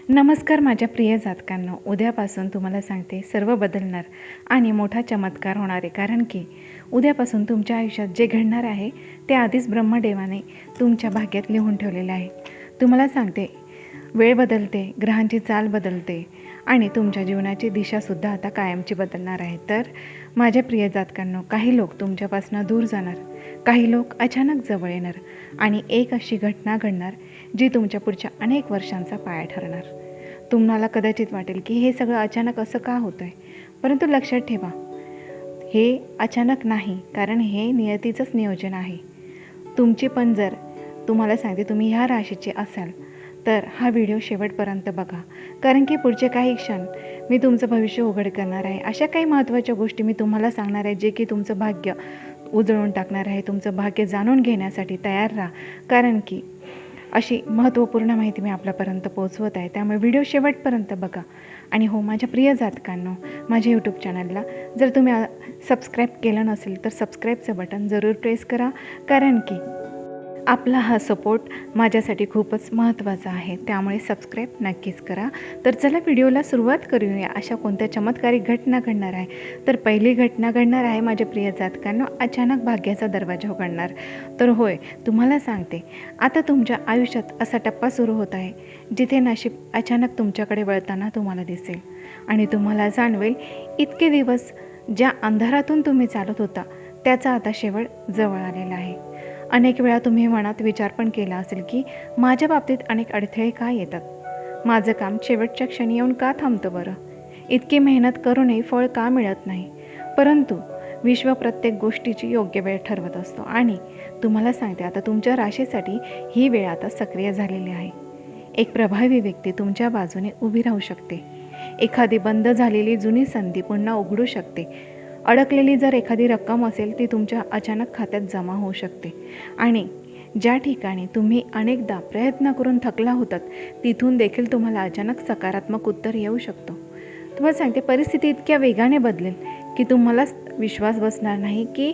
नमस्कार माझ्या प्रिय जातकांनो, उद्यापासून तुम्हाला सांगते सर्व बदलणार आणि मोठा चमत्कार होणार आहे. कारण की उद्यापासून तुमच्या आयुष्यात जे घडणार आहे ते आधीच ब्रह्मदेवाने तुमच्या भाग्यात लिहून ठेवलेलं आहे. तुम्हाला सांगते वेळ बदलते, ग्रहांची चाल बदलते आणि तुमच्या जीवनाची दिशासुद्धा आता कायमची बदलणार आहे. तर माझ्या प्रिय जातकांनो, काही लोक तुमच्यापासून दूर जाणार, काही लोक अचानक जवळ येणार आणि एक अशी घटना घडणार जी तुमच्या पुढच्या अनेक वर्षांचा पाया ठरणार. तुम्हाला कदाचित वाटेल की हे सगळं अचानक असं का होतं आहे, परंतु लक्षात ठेवा, हे अचानक नाही, कारण हे नियतीचंच नियोजन आहे. तुमची पण जर तुम्हाला सांगते तुम्ही ह्या राशीचे असाल तर हा व्हिडिओ शेवटपर्यंत बघा, कारण की पुढचे काही क्षण मी तुमचं भविष्य उघड करणार आहे. अशा काही महत्त्वाच्या गोष्टी मी तुम्हाला सांगणार आहे जे की तुमचं भाग्य उजळून टाकणार आहे. तुमचं भाग्य जाणून घेण्यासाठी तयार राहा, कारण की अशी महत्त्वपूर्ण माहिती मी आपल्यापर्यंत पोहोचवत आहे. त्यामुळे व्हिडिओ शेवटपर्यंत बघा. आणि हो माझ्या प्रिय जातकांनो, माझ्या यूट्यूब चॅनलला जर तुम्ही सबस्क्राईब केलं नसेल तर सबस्क्राईबचं बटन जरूर प्रेस करा, कारण की आपला हा सपोर्ट माझ्यासाठी खूपच महत्त्वाचा आहे. त्यामुळे सबस्क्राईब नक्कीच करा. तर चला व्हिडिओला सुरुवात करूया. अशा कोणत्या चमत्कारिक घटना घडणार आहे? तर पहिली घटना घडणार आहे माझ्या प्रिय जातकांनो, अचानक भाग्याचा दरवाजा उघडणार. तर होय, तुम्हाला सांगते आता तुमच्या आयुष्यात असा टप्पा सुरू होत आहे जिथे नशीब अचानक तुमच्याकडे वळताना तुम्हाला दिसेल आणि तुम्हाला जाणवेल इतके दिवस ज्या अंधारातून तुम्ही चालत होता त्याचा आता शेवट जवळ आलेला आहे. अनेक वेळा तुम्ही मनात विचार पण केला असेल की माझ्या बाबतीत अनेक अडथळे का येतात, माझं काम शेवटच्या क्षणी येऊन का थांबतं बरं, इतकी मेहनत करूनही फळ का मिळत नाही. परंतु विश्व प्रत्येक गोष्टीची योग्य वेळ ठरवत असतो आणि तुम्हाला सांगते आता तुमच्या राशीसाठी ही वेळ आता सक्रिय झालेली आहे. एक प्रभावी व्यक्ती तुमच्या बाजूने उभी राहू शकते. एखादी बंद झालेली जुनी संधी पुन्हा उघडू शकते. अडकलेली जर एखादी रक्कम असेल ती तुमच्या अचानक खात्यात जमा होऊ शकते आणि ज्या ठिकाणी तुम्ही अनेकदा प्रयत्न करून थकला होतात तिथून देखील तुम्हाला अचानक सकारात्मक उत्तर येऊ शकतो. तुम्हाला सांगते परिस्थिती इतक्या वेगाने बदलेल की तुम्हालाच विश्वास बसणार नाही की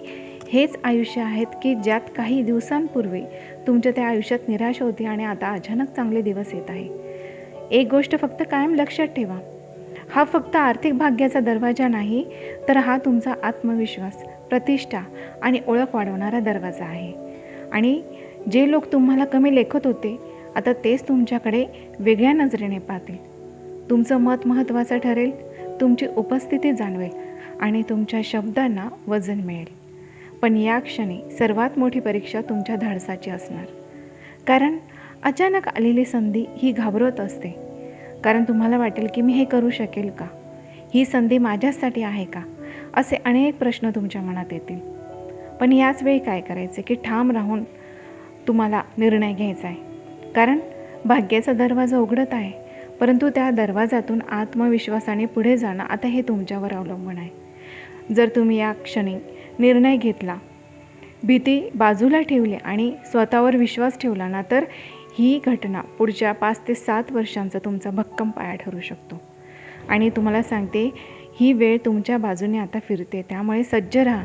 हेच आयुष्य आहेत की ज्यात काही दिवसांपूर्वी तुमच्या त्या आयुष्यात निराश होती आणि आता अचानक चांगले दिवस येत आहे. एक गोष्ट फक्त कायम लक्षात ठेवा, हा फक्त आर्थिक भाग्याचा दरवाजा नाही, तर हा तुमचा आत्मविश्वास, प्रतिष्ठा आणि ओळख वाढवणारा दरवाजा आहे. आणि जे लोक तुम्हाला कमी लेखत होते आता तेच तुमच्याकडे वेगळ्या नजरेने पाहतील. तुमचं मत महत्त्वाचं ठरेल, तुमची उपस्थिती जाणवेल आणि तुमच्या शब्दांना वजन मिळेल. पण या क्षणी सर्वात मोठी परीक्षा तुमच्या धाडसाची असणार, कारण अचानक आलेली संधी ही घाबरवत असते. कारण तुम्हाला वाटेल की मी हे करू शकेल का, ही संधी माझ्यासाठी आहे का, असे अनेक प्रश्न तुमच्या मनात येतील. पण याच वेळी काय करायचे की ठाम राहून तुम्हाला निर्णय घ्यायचा आहे, कारण भाग्याचा दरवाजा उघडत आहे, परंतु त्या दरवाजातून आत्मविश्वासाने पुढे जाणं आता हे तुमच्यावर अवलंबून आहे. जर तुम्ही या क्षणी निर्णय घेतला, भीती बाजूला ठेवली आणि स्वतःवर विश्वास ठेवला ना, तर ही घटना पुढच्या 5 ते 7 वर्षांचा तुमचा भक्कम पाया ठरू शकतो. आणि तुम्हाला सांगते ही वेळ तुमच्या बाजूने आता फिरते, त्यामुळे सज्ज राहा,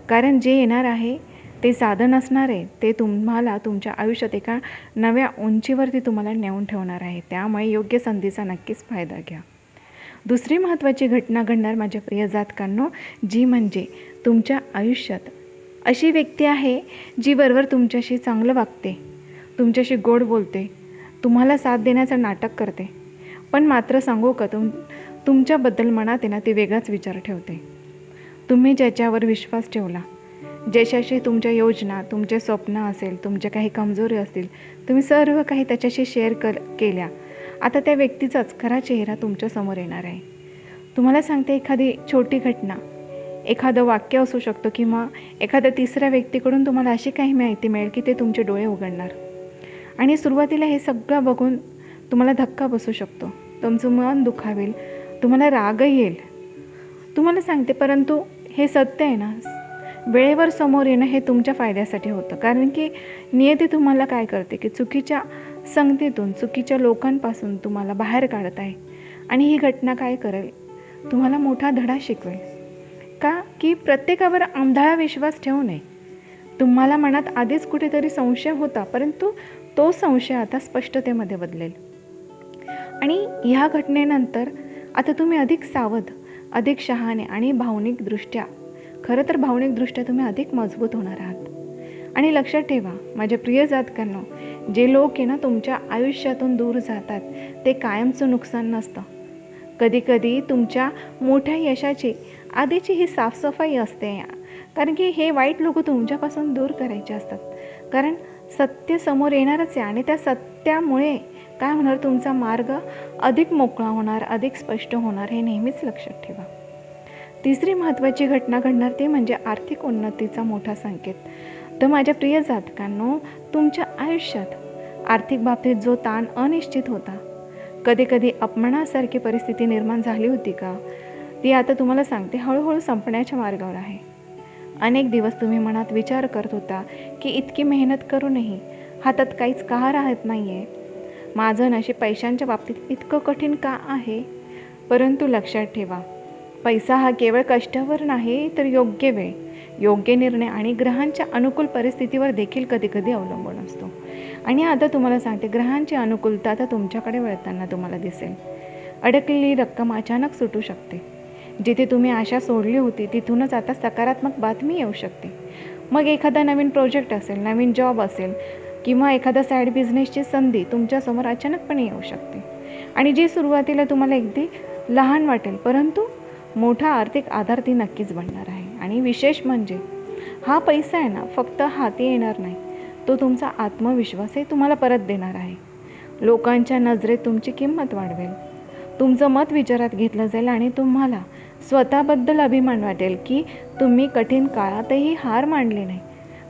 कारण जे येणार आहे ते साधन असणार आहे, ते तुम्हाला तुमच्या आयुष्यात एका नव्या उंचीवरती तुम्हाला नेऊन ठेवणार आहे. त्यामुळे योग्य संधीचा नक्कीच फायदा घ्या. दुसरी महत्त्वाची घटना घडणार माझ्या प्रिय जातकांनो, जी म्हणजे तुमच्या आयुष्यात अशी व्यक्ती आहे जी बरोबर तुमच्याशी चांगलं वागते, तुमच्याशी गोड बोलते, तुम्हाला साथ देण्याचं नाटक करते, पण मात्र सांगू का तुमच्याबद्दल मनात आहे ना ते वेगळाच विचार ठेवते. तुम्ही ज्याच्यावर विश्वास ठेवला, ज्याच्याशी तुमच्या योजना, तुमचे स्वप्न असेल, तुमच्या काही कमजोरी असतील, तुम्ही सर्व काही त्याच्याशी शेअर केल्या, आता त्या व्यक्तीचाच खरा चेहरा तुमच्यासमोर येणार आहे. तुम्हाला सांगते एखादी छोटी घटना, एखादं वाक्य असू शकतं किंवा एखाद्या तिसऱ्या व्यक्तीकडून तुम्हाला अशी काही माहिती मिळेल की ते तुमचे डोळे उघडणार. आणि सुरुवातीला हे सगळं बघून तुम्हाला धक्का बसू शकतो, तुमचं मन दुखावेल, तुम्हाला रागही येईल. तुम्हाला सांगते परंतु हे सत्य आहे ना, वेळेवर समोर येणं हे तुमच्या फायद्यासाठी होतं, कारण की नियती तुम्हाला काय करते की चुकीच्या संगतीतून, चुकीच्या लोकांपासून तुम्हाला बाहेर काढत आहे. आणि ही घटना काय करेल, तुम्हाला मोठा धडा शिकवेल. का की प्रत्येकावर आंधळा विश्वास ठेवू नये. तुम्हाला मनात आधीच कुठेतरी संशय होता, परंतु तो संशय आता स्पष्टतेमध्ये बदलेल आणि ह्या घटनेनंतर आता तुम्ही अधिक सावध, अधिक शहाणे आणि भावनिकदृष्ट्या, खरं तर भावनिकदृष्ट्या तुम्ही अधिक मजबूत होणार आहात. आणि लक्षात ठेवा माझ्या प्रिय जातकांनो, जे लोक आहे ना तुमच्या आयुष्यातून दूर जातात ते कायमचं नुकसान नसतं. कधीकधी तुमच्या मोठ्या यशाची आधीची ही साफसफाई असते, कारण की हे वाईट लोक तुमच्यापासून दूर करायचे असतात. कारण सत्य समोर येणारच आहे आणि त्या सत्यामुळे काय होणार, तुमचा मार्ग अधिक मोकळा होणार, अधिक स्पष्ट होणार, हे नेहमीच लक्षात ठेवा. तिसरी महत्त्वाची घटना घडणार ती म्हणजे आर्थिक उन्नतीचा मोठा संकेत. तर माझ्या प्रिय जातकांनो, तुमच्या आयुष्यात आर्थिक बाबतीत जो ताण अनिश्चित होता, कधी कधी अपमानासारखी परिस्थिती निर्माण झाली होती का, ती आता तुम्हाला सांगते हळूहळू संपण्याच्या मार्गावर आहे. अनेक दिवस तुम्ही मनात विचार करत होता की इतकी मेहनत करूनही हातात काहीच का राहत नाही आहे, माझं नशीब पैशांच्या बाबतीत इतकं कठीण का आहे. परंतु लक्षात ठेवा, पैसा हा केवळ कष्टावर नाही तर योग्य वेळ, योग्य निर्णय आणि ग्रहांच्या अनुकूल परिस्थितीवर देखील कधीकधी अवलंबून असतो. आणि आता तुम्हाला सांगते, ग्रहांची अनुकूलता आता तुमच्याकडे वळताना तुम्हाला दिसेल. अडकलेली रक्कम अचानक सुटू शकते. जिथे तुम्ही आशा सोडली होती तिथूनच आता सकारात्मक बातमी येऊ शकते. मग एखादा नवीन प्रोजेक्ट असेल, नवीन जॉब असेल किंवा एखादा साईड बिझनेसची संधी तुमच्यासमोर अचानकपणे येऊ शकते. आणि जी सुरुवातीला तुम्हाला अगदी लहान वाटेल, परंतु मोठा आर्थिक आधार ती नक्कीच बनणार आहे. आणि विशेष म्हणजे हा पैसा आहे ना फक्त हाती येणार नाही, तो तुमचा आत्मविश्वास हे तुम्हाला परत देणार आहे. लोकांच्या नजरेत तुमची किंमत वाढवेल, तुमचं मत विचारात घेतलं जाईल आणि तुम्हाला स्वतःबद्दल अभिमान वाटेल की तुम्ही कठीण काळातही हार मानली नाही.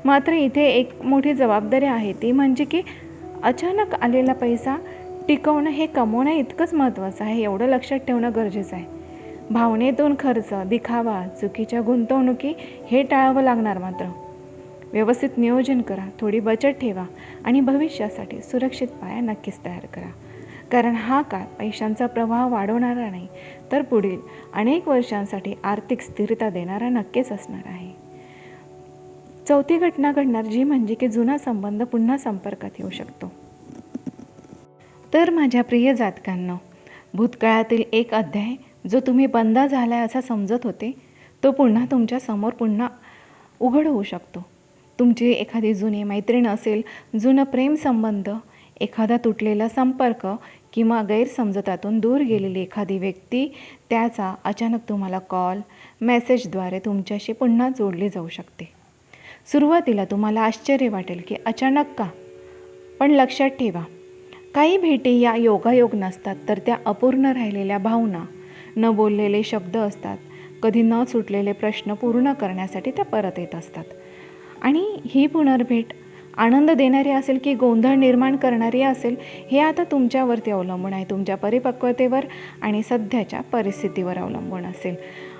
मात्र इथे एक मोठी जबाबदारी आहे, ती म्हणजे की अचानक आलेला पैसा टिकवणं हे कमवणं इतकंच महत्त्वाचं आहे, एवढं लक्षात ठेवणं गरजेचं आहे. भावनेतून खर्च, दिखावा, चुकीच्या गुंतवणुकी हे टाळावं लागणार. मात्र व्यवस्थित नियोजन करा, थोडी बचत ठेवा आणि भविष्यासाठी सुरक्षित पाया नक्कीच तयार करा. कारण हा काळ पैशांचा प्रवाह वाढवणारा नाही तर पुढील अनेक वर्षांसाठी आर्थिक स्थिरता देणारा नक्कीच असणार आहे. चौथी घटना घडणार जी म्हणजे की जुना संबंध पुन्हा संपर्कात येऊ शकतो. तर माझ्या प्रिय जातकांनो, भूतकाळातील एक अध्याय जो तुम्ही बंद झाला आहे असं समजत होते, तो पुन्हा तुमच्या समोर पुन्हा उघड होऊ शकतो. तुमची एखादी जुनी मैत्रीण असेल, जुनं प्रेमसंबंध, एखादा तुटलेला संपर्क किंवा गैरसमजतातून दूर गेलेली एखादी व्यक्ती, त्याचा अचानक तुम्हाला कॉल, मेसेजद्वारे तुमच्याशी पुन्हा जोडली जाऊ शकते. सुरुवातीला तुम्हाला आश्चर्य वाटेल की अचानक का, पण लक्षात ठेवा, काही भेटी या योगायोग नसतात, तर त्या अपूर्ण राहिलेल्या भावना, न बोललेले शब्द असतात. कधी न सुटलेले प्रश्न पूर्ण करण्यासाठी त्या परत येत असतात. आणि ही पुनर्भेट आनंद देणारी असेल की गोंधळ निर्माण करणारी असेल, हे आता तुमच्यावरती अवलंबून आहे, तुमच्या परिपक्वतेवर आणि सध्याच्या परिस्थितीवर अवलंबून असेल.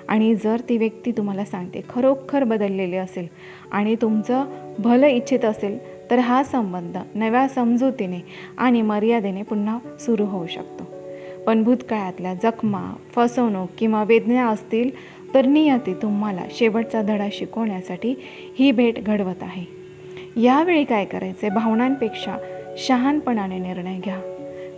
आणि जर ती व्यक्ती तुम्हाला सांगते खरोखर बदललेली असेल आणि तुमचं भलं इच्छित असेल, तर हा संबंध नव्या समजुतीने आणि मर्यादेने पुन्हा सुरू होऊ शकतो. पण भूतकाळातल्या जखमा, फसवणूक किंवा वेदना असतील तर नियती तुम्हाला शेवटचा धडा शिकवण्यासाठी ही भेट घडवत आहे. यावेळी काय करायचे, भावनांपेक्षा शहाणपणाने निर्णय घ्या.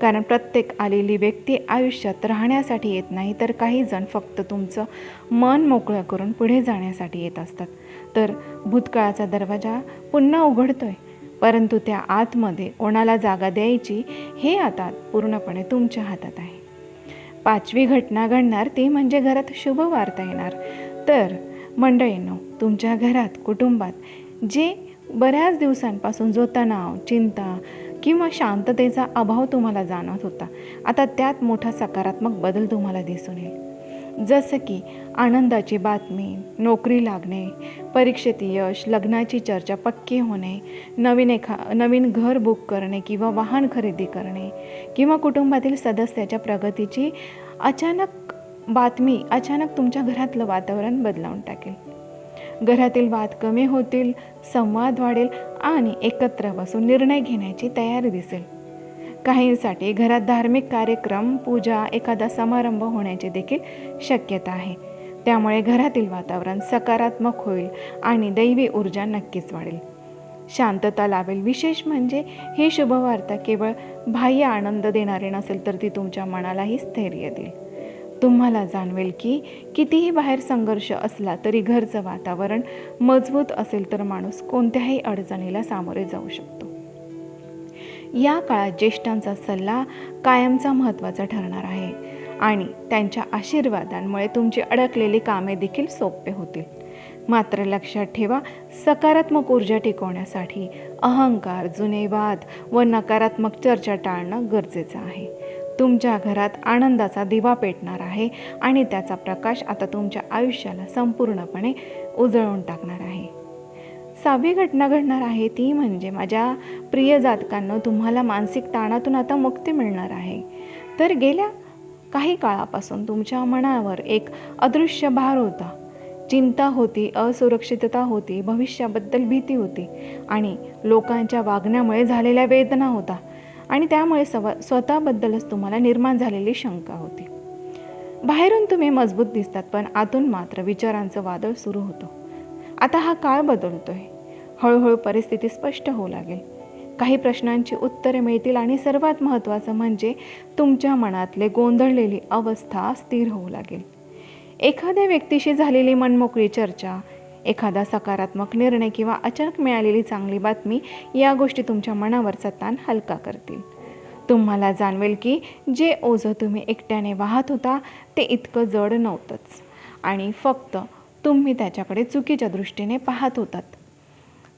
कारण प्रत्येक आलेली व्यक्ती आयुष्यात राहण्यासाठी येत नाही, तर काही जण फक्त तुमचं मन मोकळं करून पुढे जाण्यासाठी येत असतात. तर भूतकाळाचा दरवाजा पुन्हा उघडतोय, परंतु त्या आतमध्ये कोणाला जागा द्यायची हे आता पूर्णपणे तुमच्या हातात आहे. पाचवी घटना घडणार ती म्हणजे घरात शुभ वार्ता येणार. तर मंडळींनो, तुमच्या घरात, कुटुंबात जे बऱ्याच दिवसांपासून जो तणाव, चिंता किंवा शांततेचा अभाव तुम्हाला जाणवत होता, आता त्यात मोठा सकारात्मक बदल तुम्हाला दिसून येईल. जसं की आनंदाची बातमी, नोकरी लागणे, परीक्षेत यश, लग्नाची चर्चा पक्की होणे, नवीन घर बुक करणे किंवा वाहन खरेदी करणे किंवा कुटुंबातील सदस्याच्या प्रगतीची अचानक बातमी अचानक तुमच्या घरातलं वातावरण बदलावून टाकेल. घरातील वाद कमी होतील, संवाद वाढेल आणि एकत्र बसून निर्णय घेण्याची तयारी दिसेल. काहींसाठी घरात धार्मिक कार्यक्रम, पूजा, एखादा समारंभ होण्याची देखील शक्यता आहे. त्यामुळे घरातील वातावरण सकारात्मक होईल आणि दैवी ऊर्जा नक्कीच वाढेल. शांतता लाभेल. विशेष म्हणजे ही शुभवार्ता केवळ बाह्य आनंद देणारे नसेल तर ती तुमच्या मनालाही स्थैर्य देईल. तुम्हाला जाणवेल की कितीही बाहेर संघर्ष असला तरी घरचं वातावरण मजबूत असेल तर माणूस कोणत्याही अडचणीला सामोरे जाऊ शकतो. या काळात ज्येष्ठांचा सल्ला कायमचा महत्त्वाचा ठरणार आहे आणि त्यांच्या आशीर्वादांमुळे तुमची अडकलेली कामे देखील सोपे होतील. मात्र लक्षात ठेवा, सकारात्मक ऊर्जा टिकवण्यासाठी अहंकार, जुने वाद व नकारात्मक चर्चा टाळणं गरजेचं आहे. तुमच्या घरात आनंदाचा दिवा पेटणार आहे आणि त्याचा प्रकाश आता तुमच्या आयुष्याला संपूर्णपणे उजळून टाकणार आहे. 6वी घटना घडणार आहे ती म्हणजे माझ्या प्रिय जातकांनो, तुम्हाला मानसिक ताणातून आता मुक्ती मिळणार आहे. तर गेल्या काही काळापासून तुमच्या मनावर एक अदृश्य भार होता. चिंता होती, असुरक्षितता होती, भविष्याबद्दल भीती होती आणि लोकांच्या वागण्यामुळे झालेल्या वेदना होता आणि त्यामुळे स्वतःबद्दलच तुम्हाला निर्माण झालेली शंका होती. बाहेरून तुम्ही मजबूत दिसतात, पण आतून मात्र विचारांचं वादळ सुरू होतं. आता हा काळ बदलतोय. हळूहळू परिस्थिती स्पष्ट होऊ लागेल. काही प्रश्नांची उत्तरे मिळतील आणि सर्वात महत्त्वाचं म्हणजे तुमच्या मनातले गोंधळलेली अवस्था स्थिर होऊ लागेल. एखाद्या व्यक्तीशी झालेली मनमोकळी चर्चा, एखादा सकारात्मक निर्णय किंवा अचानक मिळालेली चांगली बातमी या गोष्टी तुमच्या मनावरचा ताण हलका करतील. तुम्हाला जाणवेल की जे ओझं तुम्ही एकट्याने वाहत होता ते इतकं जड नव्हतंच आणि फक्त तुम्ही त्याच्याकडे चुकीच्या दृष्टीने पाहत होतात.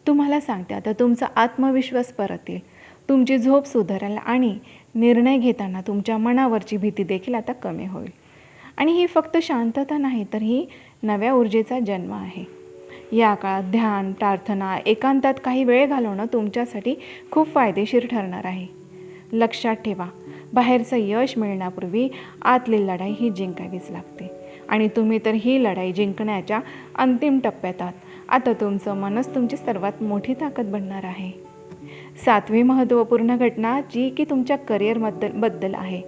तुम्हाला सांगते, आता तुमचा आत्मविश्वास परत येईल, तुमची झोप सुधारेल आणि निर्णय घेताना तुमच्या मनावरची भीती देखील आता कमी होईल. आणि ही फक्त शांतता नाही, तर ही नव्या ऊर्जेचा जन्म आहे. या काळात ध्यान, प्रार्थना, एकांतात काही वेळ घालवणं तुमच्यासाठी खूप फायदेशीर ठरणार आहे. लक्षात ठेवा, बाहेरचं यश मिळण्यापूर्वी आतली लढाई ही जिंकावीच लागते आणि तुम्ही तर ही लढाई जिंकण्याच्या अंतिम टप्प्यात आहात. आता तुमचं मनच तुमची सर्वात मोठी ताकद बनणार आहे. 7वी महत्त्वपूर्ण घटना जी की तुमच्या करिअरबद्दल आहे.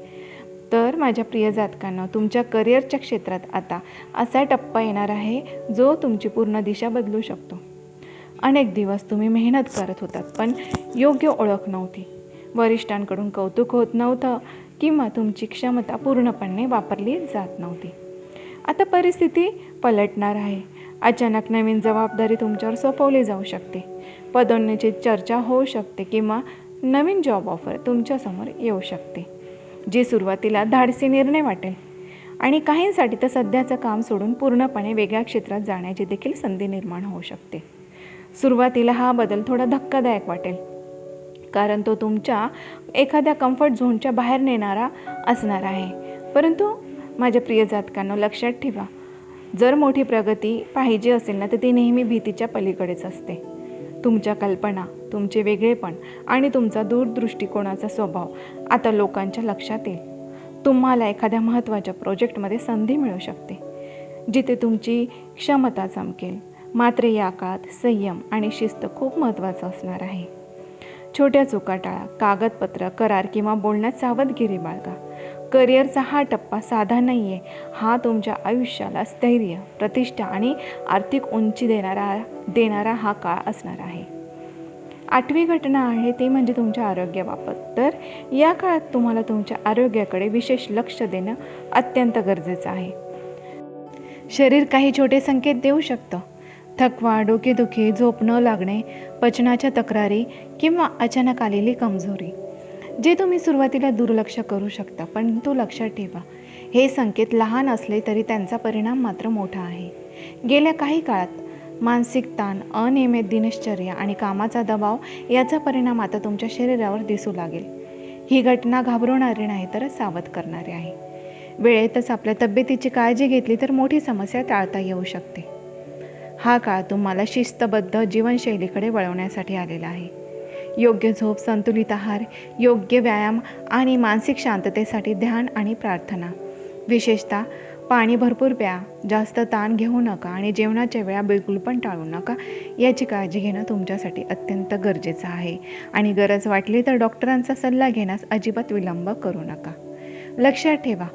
तर माझ्या प्रिय जातकांना, तुमच्या करिअरच्या क्षेत्रात आता असा टप्पा येणार आहे जो तुमची पूर्ण दिशा बदलू शकतो. अनेक दिवस तुम्ही मेहनत करत होतात, पण योग्य ओळख नव्हती, वरिष्ठांकडून कौतुक होत नव्हतं किंवा तुमची क्षमता पूर्णपणे वापरली जात नव्हती. आता परिस्थिती पलटणार आहे. अचानक नवीन जबाबदारी तुमच्यावर सोपवली जाऊ शकते, पदोन्नतीची चर्चा होऊ शकते किंवा नवीन जॉब ऑफर तुमच्यासमोर येऊ शकते, जी सुरुवातीला धाडसी निर्णय वाटेल आणि काहींसाठी तर सध्याचं काम सोडून पूर्णपणे वेगळ्या क्षेत्रात जाण्याची देखील संधी निर्माण होऊ शकते. सुरुवातीला हा बदल थोडा धक्कादायक वाटेल, कारण तो तुमच्या एखाद्या कम्फर्ट झोनच्या बाहेर नेणारा असणार आहे. परंतु माझ्या प्रिय जातकांनो, लक्षात ठेवा, जर मोठी प्रगती पाहिजे असेल ना, तर ती नेहमी भीतीच्या पलीकडेच असते. तुमच्या कल्पना, तुमचे वेगळेपण आणि तुमचा दूरदृष्टिकोनाचा स्वभाव आता लोकांच्या लक्षात येईल. तुम्हाला एखाद्या महत्त्वाच्या प्रोजेक्टमध्ये संधी मिळू शकते, जिथे तुमची क्षमता चमकेल. मात्र या काळात संयम आणि शिस्त खूप महत्त्वाचं असणार आहे. छोट्या चुका टाळा, कागदपत्र, करार किंवा बोलण्यात सावधगिरी बाळगा. करिअरचा हा टप्पा साधा नाही आहे. हा तुमच्या आयुष्याला स्थैर्य, प्रतिष्ठा आणि आर्थिक उंची देणारा हा काळ असणार आहे. 8वी घटना आहे ती म्हणजे तुमच्या आरोग्याबाबत. तर या काळात तुम्हाला तुमच्या आरोग्याकडे विशेष लक्ष देणं अत्यंत गरजेचं आहे. शरीर काही छोटे संकेत देऊ शकतं. थकवा, डोकेदुखी, झोप न लागणे, पचनाच्या तक्रारी किंवा अचानक आलेली कमजोरी, जे तुम्ही सुरुवातीला दुर्लक्ष करू शकता. पण तो लक्षात ठेवा, हे संकेत लहान असले तरी त्यांचा परिणाम मात्र मोठा आहे. गेल्या काही काळात मानसिक ताण, अनियमित दिनचर्या आणि कामाचा दबाव याचा परिणाम आता तुमच्या शरीरावर दिसू लागेल. ही घटना घाबरवणारी नाही तर सावध करणारी आहे. वेळेतच आपल्या तब्येतीची काळजी घेतली तर मोठी समस्या टाळता येऊ शकते. हा काळ तुम्हाला शिस्तबद्ध जीवनशैलीकडे वळवण्यासाठी आलेला आहे. योग्य झोप, संतुलित आहार, योग्य व्यायाम आणि मानसिक शांततेसाठी ध्यान आणि प्रार्थना. विशेषतः पाणी भरपूर प्या, जास्त ताण घेऊ नका आणि जेवणाच्या वेळा बिलकुल पण टाळू नका. याची काळजी घेणं तुमच्यासाठी अत्यंत गरजेचं आहे आणि गरज वाटली तर डॉक्टरांचा सल्ला घेण्यास अजिबात विलंब करू नका. लक्षात ठेवा,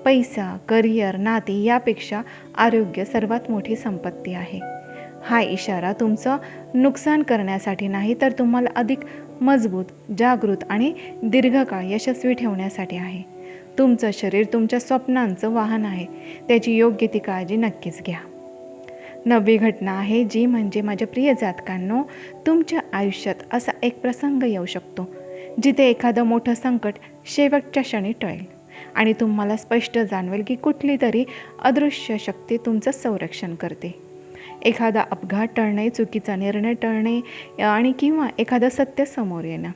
पैसा, करिअर, नाती यापेक्षा आरोग्य सर्वात मोठी संपत्ती आहे. हा इशारा तुमचं नुकसान करण्यासाठी नाही, तर तुम्हाला अधिक मजबूत, जागृत आणि दीर्घकाळ यशस्वी ठेवण्यासाठी आहे. तुमचं शरीर तुमच्या स्वप्नांचं वाहन आहे. त्याची योग्य ती काळजी नक्कीच घ्या. 9वी घटना आहे जी म्हणजे माझ्या प्रिय जातकांनो, तुमच्या आयुष्यात असा एक प्रसंग येऊ शकतो जिथे एखादं मोठं संकट शेवटच्या क्षणी टळेल आणि तुम्हाला स्पष्ट जाणवेल की कुठली तरी अदृश्य शक्ती तुमचं संरक्षण करते. एखादा अपघात टळणे, चुकीचा निर्णय टळणे आणि किंवा एखादं सत्य समोर येणं.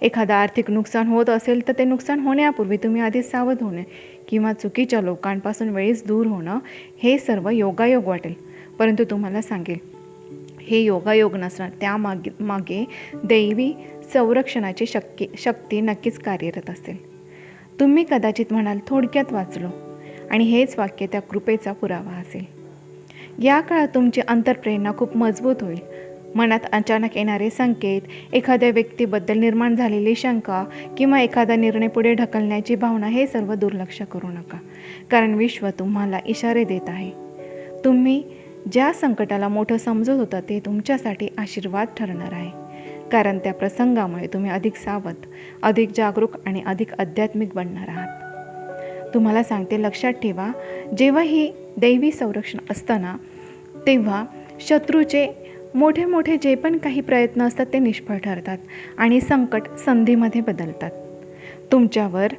एखादं आर्थिक नुकसान होत असेल तर ते नुकसान होण्यापूर्वी तुम्ही आधी सावध होणे किंवा चुकीच्या लोकांपासून वेळीच दूर होणं, हे सर्व योगायोग वाटेल. परंतु तुम्हाला सांगेल, हे योगायोग नसणार. मागे दैवी संरक्षणाची शक्ती नक्कीच कार्यरत असेल. तुम्ही कदाचित म्हणाल, थोडक्यात वाचलो, आणि हेच वाक्य त्या कृपेचा पुरावा असेल. या काळात तुमची अंतर्प्रेरणा खूप मजबूत होईल. मनात अचानक येणारे संकेत, एखाद्या व्यक्तीबद्दल निर्माण झालेली शंका किंवा एखादा निर्णय पुढे ढकलण्याची भावना, हे सर्व दुर्लक्ष करू नका, कारण विश्व तुम्हाला इशारे देत आहे. तुम्ही ज्या संकटाला मोठं समजत होता ते तुमच्यासाठी आशीर्वाद ठरणार आहे, कारण त्या प्रसंगामुळे तुम्ही अधिक सावध, अधिक जागरूक आणि अधिक आध्यात्मिक बनणार आहात. तुम्हाला सांगते, लक्षात ठेवा, जेव्हा ही दैवी संरक्षण असताना तेव्हा शत्रूचे मोठे मोठे जे पण काही प्रयत्न असतात ते निष्फळ ठरतात आणि संकट संधीमध्ये बदलतात. तुमच्यावर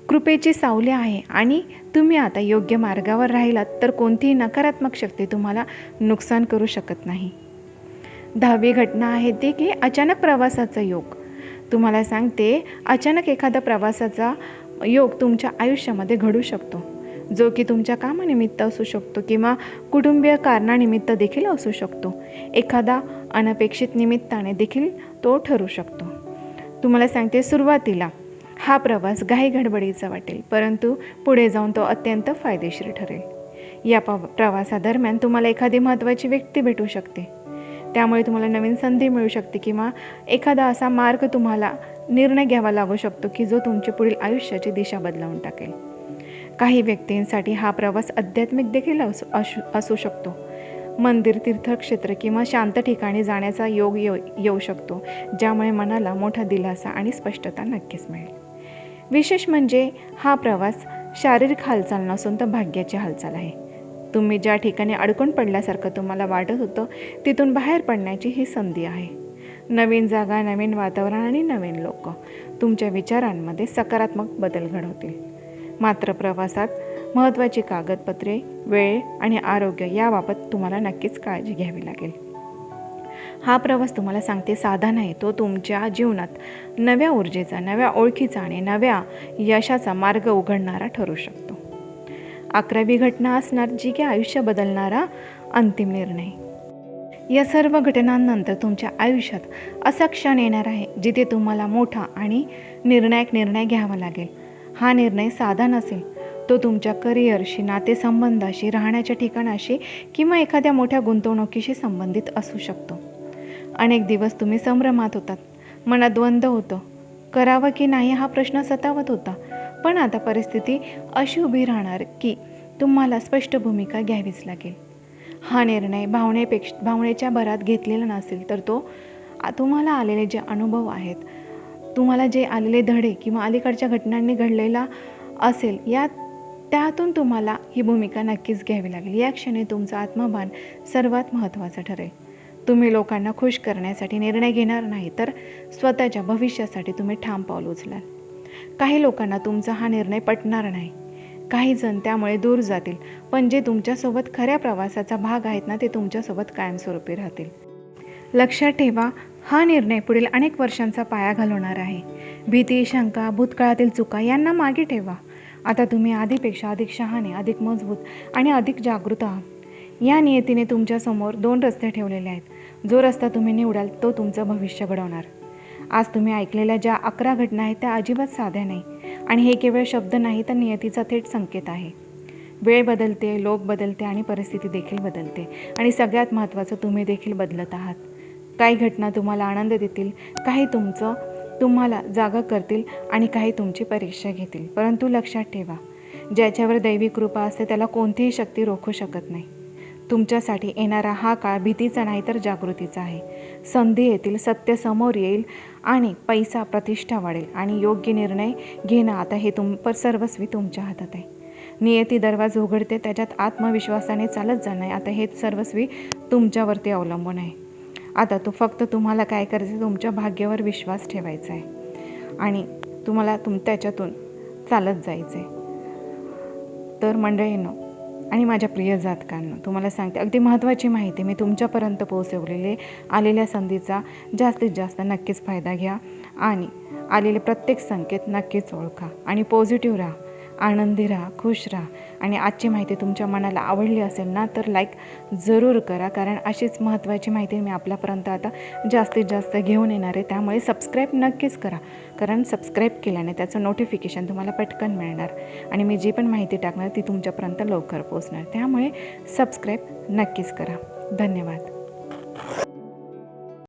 कृपेची सावली आहे आणि तुम्ही आता योग्य मार्गावर राहिलात तर कोणतीही नकारात्मक शक्ती तुम्हाला नुकसान करू शकत नाही. 10वी घटना आहे ती की अचानक प्रवासाचा योग. तुम्हाला सांगते, अचानक एखादा प्रवासाचा योग तुमच्या आयुष्यामध्ये घडू शकतो, जो की तुमच्या कामानिमित्त असू शकतो किंवा कुटुंबीय कारणानिमित्त देखील असू शकतो. एखादा अनपेक्षित निमित्ताने देखील तो ठरू शकतो. तुम्हाला सांगते, सुरुवातीला हा प्रवास घाईगडबडीचा वाटेल, परंतु पुढे जाऊन तो अत्यंत फायदेशीर ठरेल. या प्रवासादरम्यान तुम्हाला एखादी महत्त्वाची व्यक्ती भेटू शकते, त्यामुळे तुम्हाला नवीन संधी मिळू शकते किंवा एखादा असा मार्ग तुम्हाला निर्णय घ्यावा लागू शकतो की जो तुमची पुढील आयुष्याची दिशा बदलवून टाकेल. काही व्यक्तींसाठी हा प्रवास आध्यात्मिक देखील असू शकतो. मंदिर, तीर्थक्षेत्र किंवा शांत ठिकाणी जाण्याचा योग येऊ शकतो, ज्यामुळे मनाला मोठा दिलासा आणि स्पष्टता नक्कीच मिळेल. विशेष म्हणजे हा प्रवास शारीरिक हालचाल नसून तर भाग्याची हालचाल आहे. तुम्ही ज्या ठिकाणी अडकून पडल्यासारखं तुम्हाला वाटत होतं तिथून बाहेर पडण्याची ही संधी आहे. नवीन जागा, नवीन वातावरण आणि नवीन लोक तुमच्या विचारांमध्ये सकारात्मक बदल घडवतील. मात्र प्रवासात महत्त्वाची कागदपत्रे, वेळ आणि आरोग्य याबाबत तुम्हाला नक्कीच काळजी घ्यावी लागेल. हा प्रवास तुम्हाला सांगते साधा नाही, तो तुमच्या जीवनात नव्या ऊर्जेचा, नव्या ओळखीचा आणि नव्या यशाचा मार्ग उघडणारा ठरू शकतो. 11वी घटना असणार जी की आयुष्य बदलणारा अंतिम निर्णय. या सर्व घटनांनंतर तुमच्या आयुष्यात असा क्षण येणार आहे जिथे तुम्हाला मोठा आणि निर्णायक निर्णय घ्यावा लागेल. हा निर्णय साधा नसेल, तो तुमच्या करिअरशी, नातेसंबंधाशी, राहण्याच्या ठिकाणाशी किंवा एखाद्या मोठ्या गुंतवणुकीशी संबंधित असू शकतो. अनेक दिवस तुम्ही संभ्रमात होतात, मनात द्वंद्व होतं, करावं की नाही हा प्रश्न सतावत होता. पण आता परिस्थिती अशी उभी राहणार की तुम्हाला स्पष्ट भूमिका घ्यावीच लागेल. हा निर्णय भावनेच्या भरात घेतलेला नसेल, तर तो तुम्हाला आलेले जे अनुभव आहेत, तुम्हाला जे आलेले धडे किंवा अलीकडच्या घटनांनी घडलेला असेल, त्यातून तुम्हाला ही भूमिका नक्कीच घ्यावी लागेल. या क्षणी तुमचं आत्मभान सर्वात महत्त्वाचं ठरेल. तुम्ही लोकांना खुश करण्यासाठी निर्णय घेणार नाही, तर स्वतःच्या भविष्यासाठी तुम्ही ठाम पाऊल उचलाल. काही लोकांना तुमचा हा निर्णय पटणार नाही, काही जण त्यामुळे दूर जातील, पण जे तुमच्यासोबत खऱ्या प्रवासाचा भाग आहेत ना, ते तुमच्यासोबत कायमस्वरूपी राहतील. लक्षात ठेवा, हा निर्णय पुढील अनेक वर्षांचा पाया घालवणार आहे. भीती, शंका, भूतकाळातील चुका यांना मागे ठेवा. आता तुम्ही आधीपेक्षा अधिक शहाणे, अधिक मजबूत आणि अधिक जागृत आहात. या नियतीने तुमच्यासमोर 2 रस्ते ठेवलेले आहेत. जो रस्ता तुम्ही निवडाल तो तुमचं भविष्य घडवणार. आज तुम्ही ऐकलेल्या ज्या 11 घटना आहेत त्या अजिबात साध्या नाही, आणि हे केवळ शब्द नाही तर नियतीचा थेट संकेत आहे. वेळ बदलते, लोक बदलते आणि परिस्थिती देखील बदलते, आणि सगळ्यात महत्त्वाचं, तुम्ही देखील बदलत आहात. काही घटना तुम्हाला आनंद देतील, काही तुम्हाला जागा करतील आणि काही तुमची परीक्षा घेतील. परंतु लक्षात ठेवा, ज्याच्यावर दैवी कृपा असते त्याला कोणतीही शक्ती रोखू शकत नाही. तुमच्यासाठी येणारा हा काळ भीतीचा नाही तर जागृतीचा आहे. संधी येतील, सत्य समोर येईल आणि पैसा प्रतिष्ठा वाढेल आणि योग्य निर्णय घेणं आता हे सर्वस्वी तुमच्या हातात आहे. नियती दरवाजा उघडते, त्याच्यात आत्मविश्वासाने चालत जाणं आता हे सर्वस्वी तुमच्यावरती अवलंबून आहे. आता फक्त तुम्हाला काय करायचं, तुमच्या भाग्यावर विश्वास ठेवायचा आहे आणि तुम्हाला त्याच्यातून चालत जायचं आहे. तर मंडळींनो आणि माझ्या प्रिय जातकांनो, तुम्हाला सांगते अगदी महत्त्वाची माहिती मी तुमच्यापर्यंत पोहोचवलेली. आलेल्या संधीचा जास्तीत जास्त नक्कीच फायदा घ्या आणि आलेले प्रत्येक संकेत नक्कीच ओळखा आणि पॉझिटिव्ह राहा, आनंदी राहा, खुश राहा. आणि आजची माहिती तुमच्या मनाला आवडली असेल ना तर लाईक जरूर करा, कारण अशीच महत्त्वाची माहिती मी आपल्यापर्यंत आता जास्तीत जास्त घेऊन येणार आहे. त्यामुळे सबस्क्राईब नक्कीच करा, कारण सबस्क्राईब केल्याने त्याचं नोटिफिकेशन तुम्हाला पटकन मिळणार आणि मी जी पण माहिती टाकणार ती तुमच्यापर्यंत लवकर पोहोचणार. त्यामुळे सबस्क्राईब नक्कीच करा. धन्यवाद.